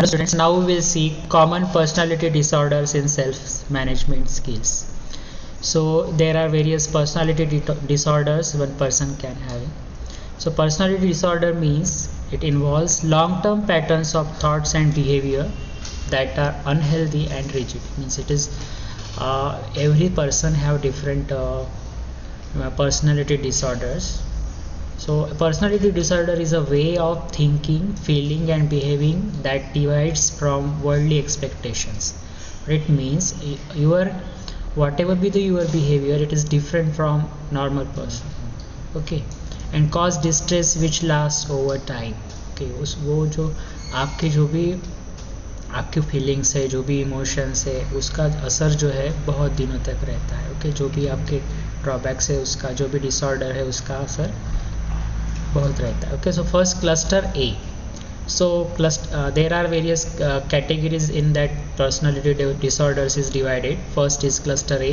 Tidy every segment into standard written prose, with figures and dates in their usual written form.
Hello students, now we will see common personality disorders in self-management skills. So there are various personality disorders one person can have. So personality disorder means it involves long-term patterns of thoughts and behavior that are unhealthy and rigid. Means it is every person have different personality disorders. So personality disorder is a way of thinking, feeling and behaving that deviates from worldly expectations. It means your whatever be your behavior, it is different from normal person. Okay, and cause distress which lasts over time. Okay, वो जो आपके जो भी आपके feelings है, जो भी emotions है, उसका असर जो है बहुत दिनों तक रहता है. ओके, जो भी आपके ड्रॉबैक्स है उसका, जो भी डिसऑर्डर है उसका असर बहुत रहता है. Okay, so first cluster A. So there are various categories in that personality disorders is divided. First is cluster A.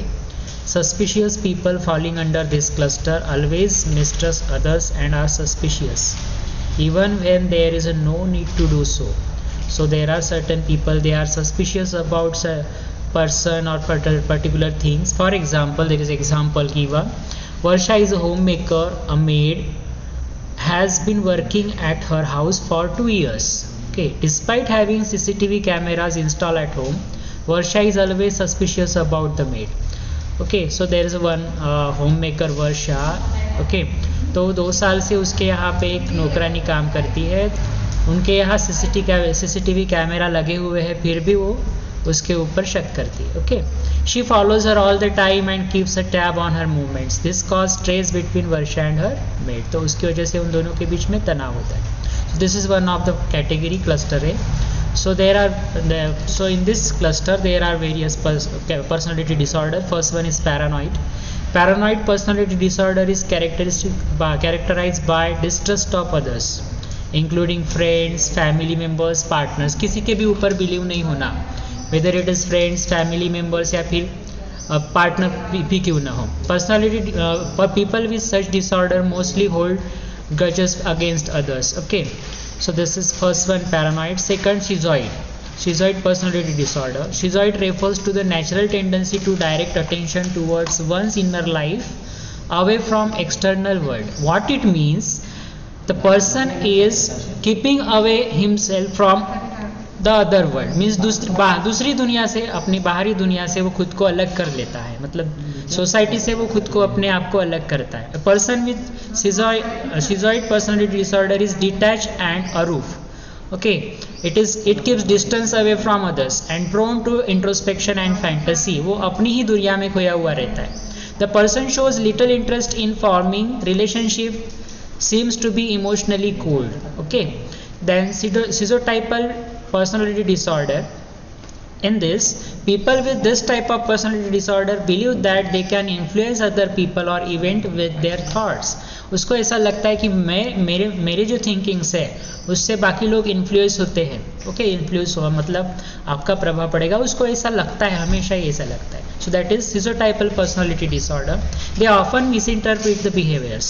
Suspicious people falling under this cluster always mistrust others and are suspicious even when there is no need to do so. So there are certain people, they are suspicious about a person or particular things. For example, there is example given. Varsha is a homemaker, a maid, has been working at her house for 2 years. Okay, despite having CCTV cameras installed at home, Varsha is always suspicious about the maid. Okay, so there is one homemaker Varsha. Okay, तो 2 साल से उसके यहाँ पे एक नौकरानी काम करती है. उनके यहाँ सीसीटीवी कैमरा लगे हुए हैं, फिर भी वो उसके ऊपर शक करती है. Okay, she follows her all the time and keeps a tab on her movements. This cause stress between Varsha and her made. तो उसकी वजह से उन दोनों के बीच में तनाव होता है. This is one of the category cluster A. So there are so in this cluster there are various personality disorder. First one is paranoid. Paranoid personality disorder is characterized by distrust of others, including friends, family members, partners. किसी के भी ऊपर believe नहीं होना, whether it is friends, family members या फिर partner भी क्यों ना हो. Personality people with such disorder mostly hold grudges against others. Okay, so this is first one, paranoid. Second, schizoid personality disorder. Schizoid refers to the natural tendency to direct attention towards one's inner life away from external world. What it means, the person is keeping away himself from the other world. Means दूसरी दुनिया से, अपनी बाहरी दुनिया से वो खुद को अलग कर लेता है. मतलब सोसाइटी से वो खुद को अपने आप को अलग करता है. A person with schizoid personality disorder is detached and aloof. Okay, it keeps distance away from others and prone to introspection and fantasy. वो अपनी ही दुनिया में खोया हुआ रहता है. The person shows little interest in forming relationship, seems to be emotionally cold. Okay, then schizotypal personality disorder. In this, people with this type of personality disorder believe that they can influence other people or event with their thoughts. उसको ऐसा लगता है कि मेरे जो thinkings है उससे बाकी लोग इन्फ्लुएंस होते हैं. ओके, इन्फ्लुएंस हुआ मतलब आपका प्रभाव पड़ेगा, उसको ऐसा लगता है, हमेशा ही ऐसा लगता है. सो that is schizotypal personality disorder. They often misinterpret the behaviors.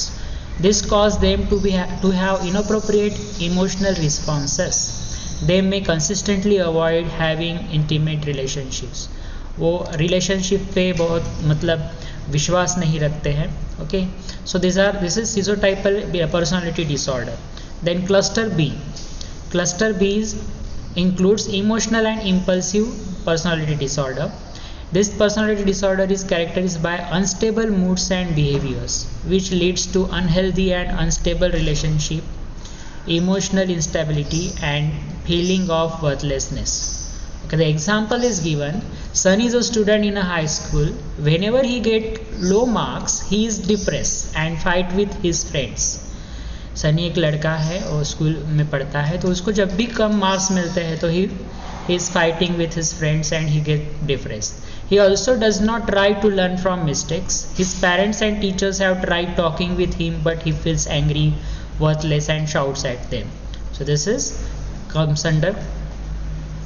This causes them to have inappropriate emotional responses. They may consistently avoid having intimate relationships. वो रिलेशनशिप पे बहुत मतलब विश्वास नहीं रखते हैं. Okay, so this is schizotypal personality disorder. Then cluster B. Cluster B includes emotional and impulsive personality disorder. This personality disorder is characterized by unstable moods and behaviors, which leads to unhealthy and unstable relationship, emotional instability and feeling of worthlessness. Okay, the example is given. Son is a student in a high school. Whenever he get low marks, he is depressed and fight with his friends. Sunny एक लड़का है और school में पढ़ता है, तो उसको जब भी कम मार्क्स मिलते हैं तो he is fighting with his friends and he get depressed. He also does not try to learn from mistakes. His parents and teachers have tried talking with him, but he feels angry, worthless and shouts at them. So this comes under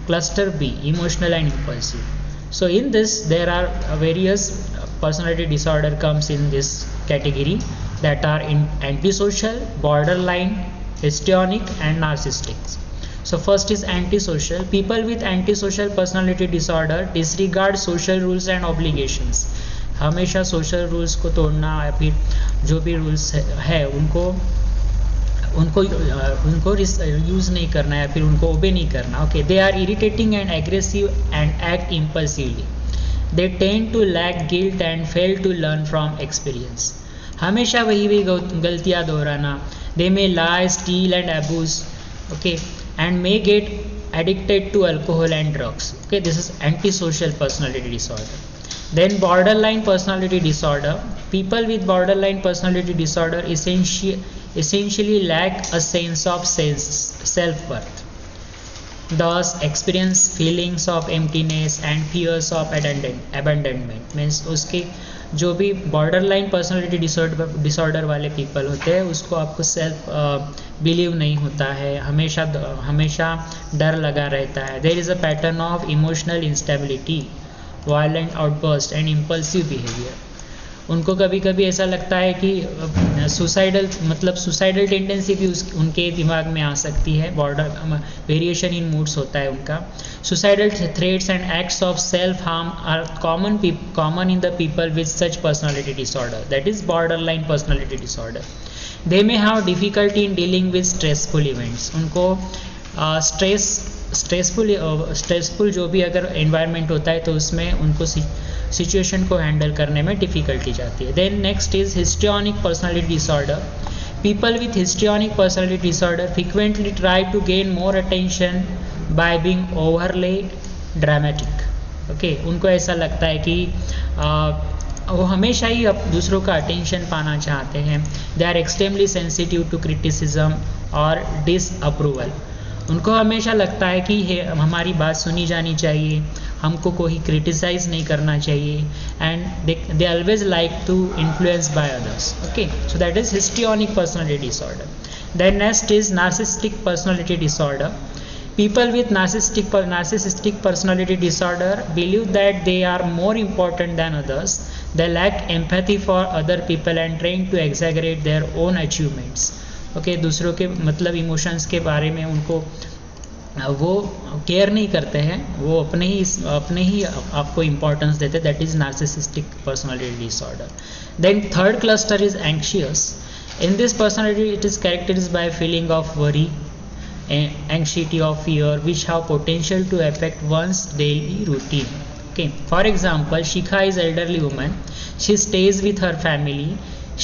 cluster B, emotional and impulsive. So in this there are various personality disorder comes in this category that are in antisocial, borderline, histrionic and narcissistic. So first is antisocial. People with antisocial personality disorder disregard social rules and obligations. हमेशा social rules को तोड़ना या फिर जो भी rules है उनको उनको उनको यूज़ नहीं करना या फिर उनको ओबे नहीं करना. Okay, they are irritating and aggressive and act impulsively. They tend to lack guilt and fail to learn from experience. हमेशा वही गलतियाँ दोहराना. दे मे lie, steal and abuse, okay, and may get addicted to alcohol and drugs. Okay, this is antisocial personality disorder. Then borderline personality disorder. People with borderline personality disorder essentially lack a sense of self-worth. Thus experience feelings of emptiness and fears of abandonment. Means उसके जो भी borderline personality disorder वाले people होते हैं उसको आपको self believe नहीं होता है, हमेशा डर लगा रहता है. There is a pattern of emotional instability, violent outburst and impulsive behaviour. उनको कभी कभी ऐसा लगता है कि सुसाइडल टेंडेंसी भी उनके दिमाग में आ सकती है. बॉर्डर वेरिएशन इन मूड्स होता है उनका. Suicidal threats and acts of self harm are common in the people with such personality disorder, that is borderline personality disorder. They may have difficulty in dealing with stressful events. उनको stressful जो भी अगर environment होता है तो उसमें उनको situation को हैंडल करने में डिफ़िकल्टी जाती है. Then next is histrionic personality disorder. People with histrionic personality disorder frequently try to gain more attention by being overly dramatic. Okay, उनको ऐसा लगता है कि वो हमेशा ही दूसरों का अटेंशन पाना चाहते हैं. They are extremely sensitive to criticism और डिसअप्रूवल. उनको हमेशा लगता है कि हमारी बात सुनी जानी चाहिए, हमको कोई क्रिटिसाइज नहीं करना चाहिए. And they always like to influence by others. Okay, so that is histrionic personality disorder. Then next is narcissistic personality disorder. People with narcissistic personality disorder believe that they are more important than others. They lack empathy for other people and train to exaggerate their own achievements. Okay, दूसरों के emotions के बारे में उनको वो care नहीं करते हैं, वो अपने ही आपको इम्पोर्टेंस देते. That is narcissistic personality disorder. Then third cluster is anxious. In this personality it is characterised by feeling of worry, anxiety or fear which have potential to affect one's daily routine. Okay, for example, Shikha is elderly woman. She stays with her family.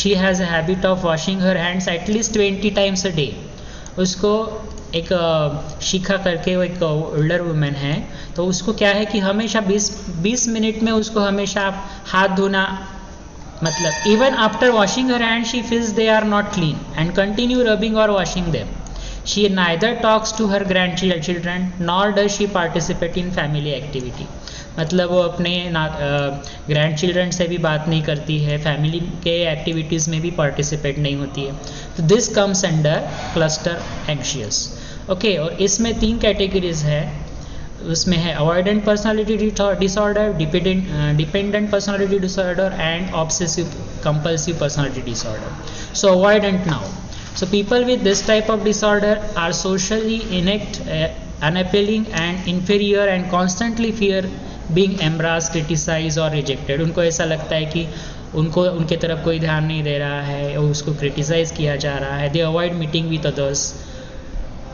She has a habit of washing her hands at least 20 times a day. उसको एक शिखा करके वो एक older women है, तो उसको क्या है कि हमेशा 20 मिनट में उसको हमेशा हाथ धोना, even after washing her hands she feels they are not clean and continue rubbing or washing them. She neither talks to her grandchildren nor does she participate in family activity. वो अपने grand children से भी बात नहीं करती है, family के activities में भी पार्टिसिपेट नहीं होती है. तो this comes under cluster anxious. Okay, और इसमें 3 कैटेगरीज है. उसमें है avoidant personality disorder, dependent personality disorder and obsessive compulsive personality disorder. So avoidant now. So people with this type of disorder are socially inept, unappealing and inferior and constantly fear being embarrassed, criticized or rejected. उनको ऐसा लगता है कि उनके तरफ कोई ध्यान नहीं दे रहा है और उसको क्रिटिसाइज किया जा रहा है. They avoid meeting with others.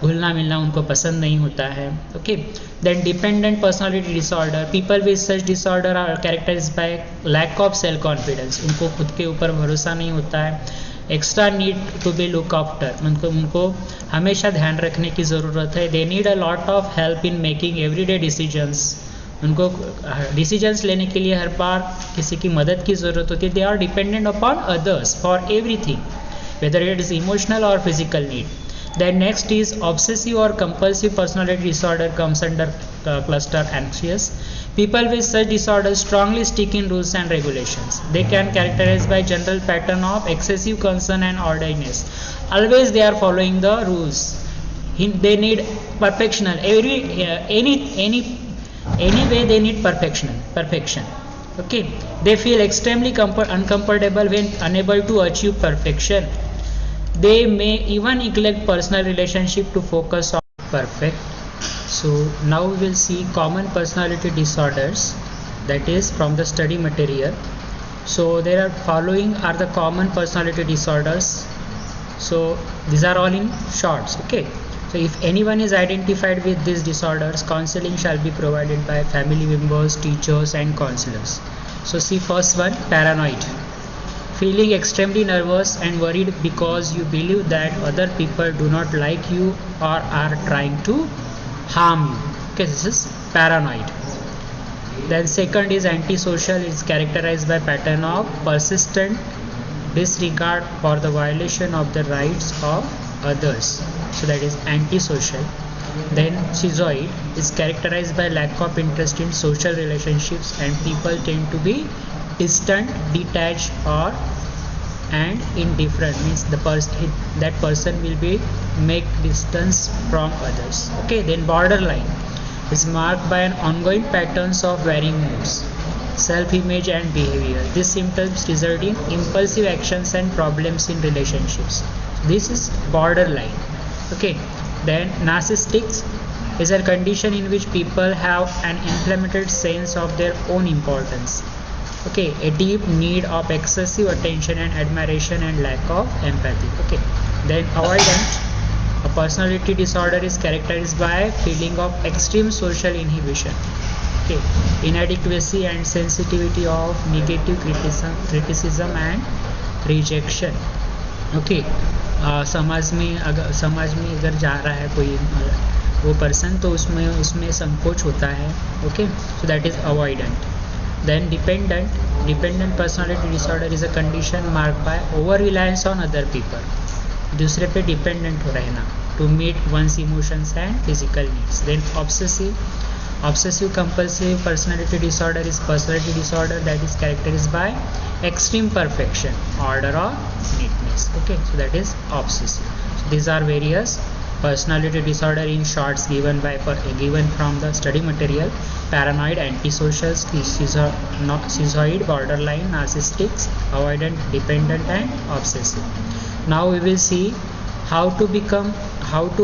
घुलना मिलना उनको पसंद नहीं होता है. Okay, then dependent personality disorder. People with such disorder are characterised by lack of self confidence. उनको खुद के ऊपर भरोसा नहीं होता है. Extra need to be look after. उनको हमेशा ध्यान रखने की ज़रूरत है. They need a lot of help in making everyday decisions. उनको डिसीजंस लेने के लिए हर बार किसी की मदद की ज़रूरत होती है. They are dependent upon others for everything, whether it is emotional और physical need. Then next is obsessive और compulsive personality disorder comes under cluster anxious. People with such disorders strongly stick in rules and regulations. They can characterize by general pattern of excessive concern and orderliness. Always they are following the rules. They need perfection. Any way they need perfection. Okay. They feel extremely uncomfortable when unable to achieve perfection. They may even neglect personal relationship to focus on perfect. So now we will see common personality disorders, that is from the study material. So there are following are the common personality disorders. So these are all in shorts. Okay, so if anyone is identified with these disorders, counseling shall be provided by family members, teachers and counselors. So see first one, paranoid. Feeling extremely nervous and worried because you believe that other people do not like you or are trying to harm you. Okay, this is paranoid. Then second is antisocial. It's characterized by pattern of persistent disregard for the violation of the rights of others. So that is antisocial. Then schizoid is characterized by lack of interest in social relationships and people tend to be distant, detached or and indifferent, means that person will be make distance from others. Okay, then borderline is marked by an ongoing patterns of varying moods, self-image and behavior. These symptoms result in impulsive actions and problems in relationships. This is borderline. Okay, then narcissistic is a condition in which people have an inflated sense of their own importance. Okay, a deep need of excessive attention and admiration and lack of empathy. Okay, then avoidant, a personality disorder, is characterized by feeling of extreme social inhibition. Okay, inadequacy and sensitivity of negative criticism and rejection. Okay, समाज में अगर जा रहा है कोई वो person, तो उसमें संकोच होता है. Okay, so that is avoidant. Then dependent personality disorder is a condition marked by over reliance on other people. दूसरे पे dependent हो रहना to meet one's emotions and physical needs. Then obsessive compulsive personality disorder is personality disorder that is characterized by extreme perfection, order or neatness. Okay, so that is obsessive. So these are various personality disorder in shorts given from the study material: paranoid, antisocial, schizoid, borderline, narcissistic, avoidant, dependent and obsessive. Now we will see how to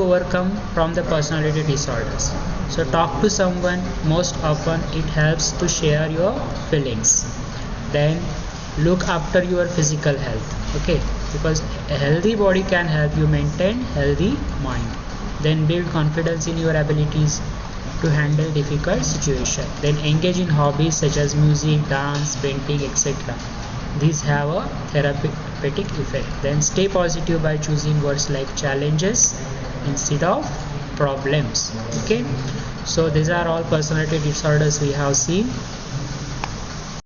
overcome from the personality disorders. So talk to someone. Most often it helps to share your feelings. Then look after your physical health. Okay, because a healthy body can help you maintain healthy mind. Then build confidence in your abilities to handle difficult situations. Then engage in hobbies such as music, dance, painting, etc. These have a therapeutic effect. Then stay positive by choosing words like challenges instead of problems. Okay, so these are all personality disorders we have seen.